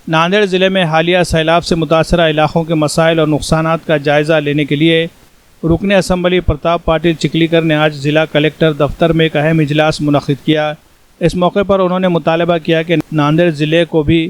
नांदेड़ ज़िले में हालिया सैलाब से मुतासरा इलाकों के मसाइल और नुकसानात का जायज़ा लेने के लिए रुकने असम्बली प्रताप पाटिल चिखलीकर ने आज ज़िला कलेक्टर दफ्तर में एक अहम इजलास मुनक़िद किया। इस मौके पर उन्होंने मुतालबा किया कि नांदेड़ ज़िले को भी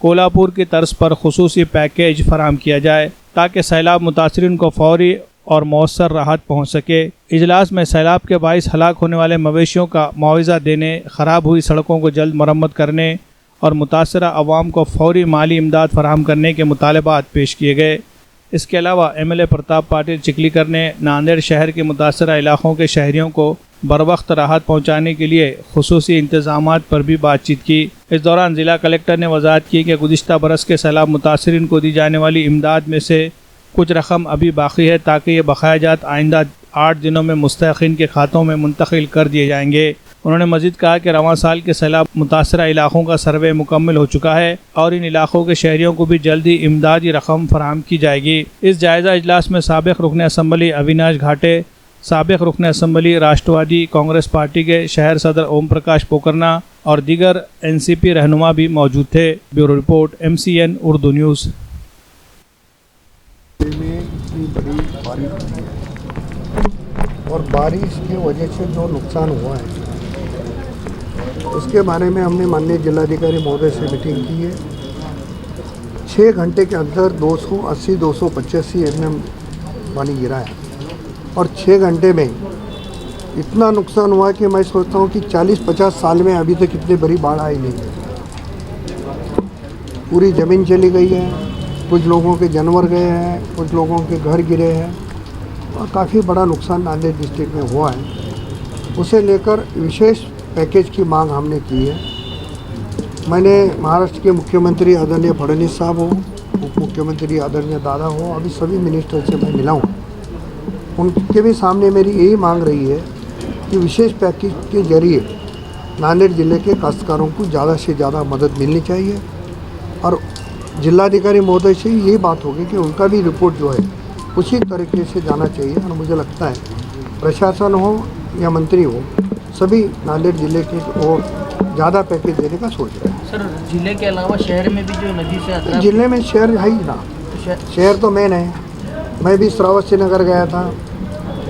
कोल्हापुर की तर्ज पर खुसूसी पैकेज फराहम किया जाए ताकि सैलाब मुतासरीन को फौरी और मौसर राहत पहुँच सके। इजलास में सैलाब के बाइस हलाक होने वाले मवेशियों का मुआवजा देने, ख़राब हुई सड़कों को जल्द मरम्मत करने और मुतासरा अवाम को फौरी माली इमदाद फराहम करने के मुतालबात पेश किए गए। इसके अलावा MLA प्रताप पाटिल चिखलीकर ने नांदेड़ शहर के मुतासरा इलाकों के शहरियों को बरवक्त राहत पहुंचाने के लिए खुसूसी इंतजामात पर भी बातचीत की। इस दौरान ज़िला कलेक्टर ने वजाहत की कि गुज़िश्ता बरस के सैलाब मुतासरीन को दी जाने वाली इमदाद में से कुछ रकम अभी बाकी है ताकि ये बकायाजात आइंदा 8 दिनों में मुस्तहिक़ीन के खातों में मुंतकिल कर दिए जाएंगे। उन्होंने मज़ीद कहा कि रवां साल के सैलाब मुतासरा इलाकों का सर्वे मुकम्मल हो चुका है और इन इलाकों के शहरियों को भी जल्दी इमदादी रकम फराहम की जाएगी। इस जायज़ा इजलास में साबिक़ रुकन असम्बली अविनाश घाटे, साबिक़ रुकन असम्बली राष्ट्रवादी कांग्रेस पार्टी के शहर सदर ओम प्रकाश पोकरना और दीगर NCP रहनुमा भी मौजूद थे। Bureau report MCN Urdu news. और बारिश की वजह से जो नुकसान हुआ है उसके बारे में हमने माननीय जिलाधिकारी महोदय से मीटिंग की है। 6 घंटे के अंदर 280-285 mm पानी गिरा है और 6 घंटे में इतना नुकसान हुआ कि मैं सोचता हूँ कि 40-50 साल में अभी तक इतनी बड़ी बाढ़ आई नहीं है। पूरी ज़मीन चली गई है, कुछ लोगों के जानवर गए हैं, कुछ लोगों के घर गिरे हैं और काफ़ी बड़ा नुकसान नांदेड़ डिस्ट्रिक्ट में हुआ है। उसे लेकर विशेष पैकेज की मांग हमने की है। मैंने महाराष्ट्र के मुख्यमंत्री आदरणीय फडणवीस साहब हो, उप मुख्यमंत्री आदरणीय दादा हो, अभी सभी मिनिस्टर से मैं मिला हूँ। उनके भी सामने मेरी यही मांग रही है कि विशेष पैकेज के जरिए नांदेड़ ज़िले के काश्तकारों को ज़्यादा से ज़्यादा मदद मिलनी चाहिए और जिलाधिकारी महोदय से यही बात होगी कि उनका भी रिपोर्ट जो है उसी तरीके से जाना चाहिए। और मुझे लगता है प्रशासन हो या मंत्री हो, सभी नांदेड़ ज़िले के और ज़्यादा पैकेज देने का सोच रहे हैं। सर, ज़िले के अलावा शहर में भी जो नदी से ज़िले में शहर है ही ना, शहर तो मेन है। मैं भी श्रावस्ती नगर गया था,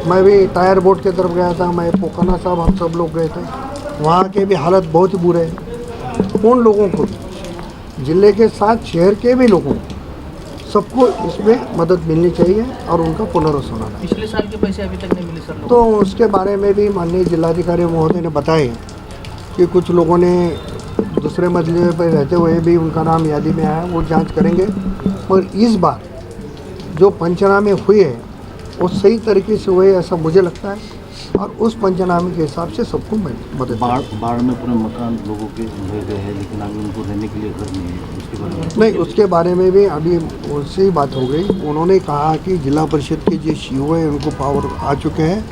मैं भी टायर बोट की तरफ गया था, मैं पोखरना साहब, हम सब लोग गए थे। वहाँ के भी हालत बहुत बुरे हैं। उन लोगों को भी, ज़िले के साथ शहर के भी लोगों को, सबको इसमें मदद मिलनी चाहिए और उनका पुनर्वास होना चाहिए। पिछले साल के पैसे अभी तक नहीं मिले सर? तो उसके बारे में भी माननीय जिलाधिकारी महोदय ने बताया कि कुछ लोगों ने दूसरे मजले पर रहते हुए भी उनका नाम यादी में आया, वो जांच करेंगे। और इस बार जो पंचनामे हुए हैं वो सही तरीके से हुए ऐसा मुझे लगता है और उस पंचनामे के हिसाब से सबको मदद। बाढ़ में पूरे मकान लोगों के रह गए हैं लेकिन अभी उनको रहने के लिए घर नहीं है, उसके बारे में नहीं, उसके बारे में भी अभी उनसे ही बात हो गई। उन्होंने कहा कि जिला परिषद के जो CO है उनको पावर आ चुके हैं,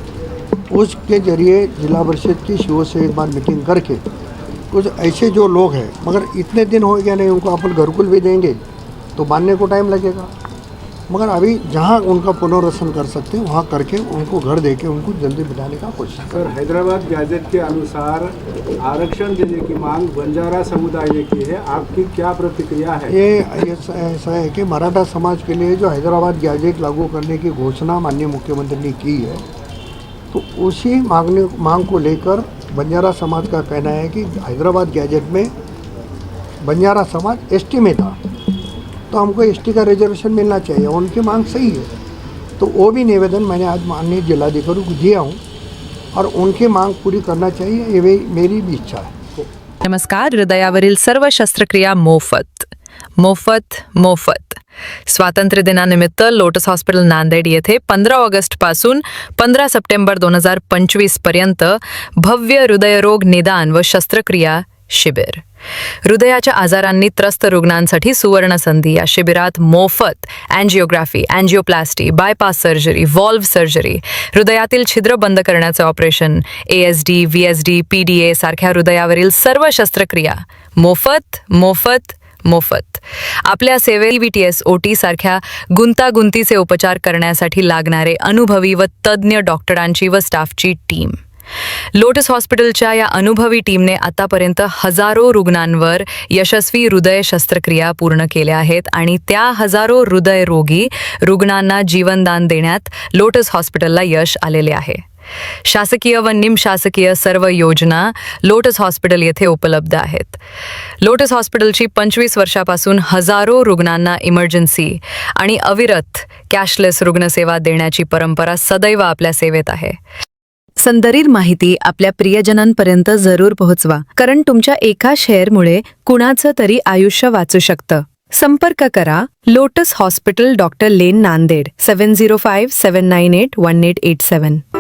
उसके जरिए जिला परिषद की CO से एक बार मीटिंग करके कुछ ऐसे जो लोग हैं मगर इतने दिन हो गया नहीं, उनको अपन घरकुल भी देंगे तो बांधने को टाइम लगेगा, मगर अभी जहां उनका पुनर्वसन कर सकते हैं वहां करके उनको घर देके उनको जल्दी बिठाने का कोशिश करें। सर, हैदराबाद गैजेट के अनुसार आरक्षण देने की मांग बंजारा समुदाय ने की है, आपकी क्या प्रतिक्रिया है? ये ऐसा है कि मराठा समाज के लिए जो हैदराबाद गैजेट लागू करने की घोषणा माननीय मुख्यमंत्री ने की है, तो उसी मांग को लेकर बंजारा समाज का कहना है कि हैदराबाद गैजेट में बंजारा समाज ST में था तो हमको ST का रिजर्वेशन मिलना चाहिए, उनकी मांग सही है। तो वो भी निवेदन मैंने आज माननीय जिलाधिकारी को दिया हूँ और उनकी मांग पूरी करना चाहिए, ये मेरी भी इच्छा है। नमस्कार. हृदयावरील सर्व शस्त्रक्रिया मोफत मोफत मोफत. स्वातंत्र्य दिनानिमित्त लोटस हॉस्पिटल नांदेड येथे 15 ऑगस्ट पासून 15 सप्टेंबर 2025 पर्यंत भव्य हृदयरोग निदान व शस्त्रक्रिया शिबिर. हृदयाच्या आजारांनी त्रस्त रुग्णांसाठी सुवर्ण संधी. या शिबिरात मोफत angiography, angioplasty, bypass surgery, valve surgery, हृदयातील छिद्र बंद करण्याचे ऑपरेशन, ASD, VSD, PDA सारख्या हृदयावरील सर्व शस्त्रक्रिया मोफत मोफत मोफत. आपल्या सेवेत VTS, OT सारख्या गुंतागुंतीचे उपचार करण्यासाठी लागणारे अनुभवी व तज्ज्ञ डॉक्टरांची व स्टाफची टीम. लोटस हॉस्पिटलच्या या अनुभवी टीमने आतापर्यंत हजारो रुग्णांवर यशस्वी हृदय शस्त्रक्रिया पूर्ण केल्या आहेत आणि त्या हजारो हृदयरोगी रुग्णांना जीवनदान देण्यात लोटस हॉस्पिटलला यश आलेले आहे. शासकीय व निमशासकीय सर्व योजना लोटस हॉस्पिटल येथे उपलब्ध आहेत. लोटस हॉस्पिटलची 25 वर्षापासून हजारो रुग्णांना इमर्जन्सी आणि अविरत कॅशलेस रुग्णसेवा देण्याची परंपरा सदैव आपल्या सेवेत आहे. संदर्भित माहिती आपल्या प्रियजनांपर्यंत जरूर पोहोचवा, कारण तुमच्या एका शेअरमुळे कुणाचं तरी आयुष्य वाचू शकतं. संपर्क करा लोटस हॉस्पिटल, डॉक्टर लेन, नांदेड 7057981887.